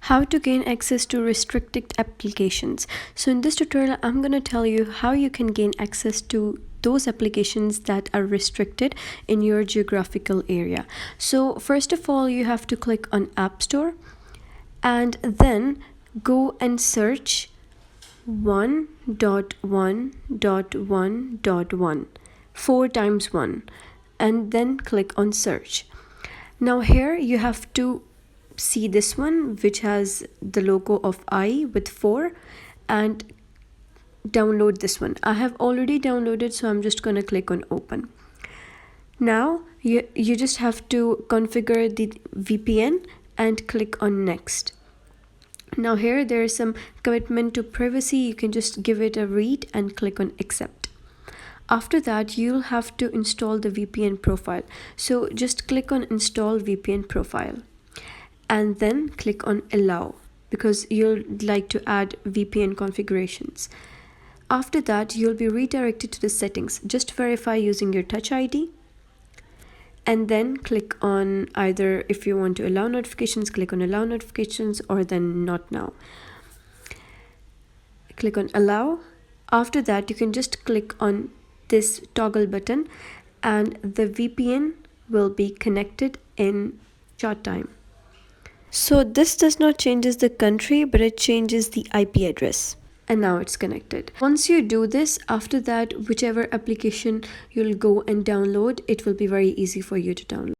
How to gain access to restricted applications. So in this tutorial, I'm going to tell you how you can gain access to those applications that are restricted in your geographical area. So first of all, you have to click on App Store and then go and search 1.1.1.1 4 times 1 and then click on search. Now here you have to see this one which has the logo of I with 4 and download this one. I have already downloaded, so I'm just going to click on open. Now you just have to configure the VPN and click on next. Now here there is some commitment to privacy. You can just give it a read and click on accept. After that, you'll have to install the VPN profile. So just click on install VPN profile and then click on allow because you'll like to add VPN configurations. After that, you'll be redirected to the settings. Just verify using your Touch ID and then click on either, if you want to allow notifications, click on allow notifications or then not now. Click on allow. After that, you can just click on this toggle button and the VPN will be connected in short time. So this does not changes the country, but it changes the IP address. And now it's connected. Once you do this, after that, whichever application you'll go and download, it will be very easy for you to download.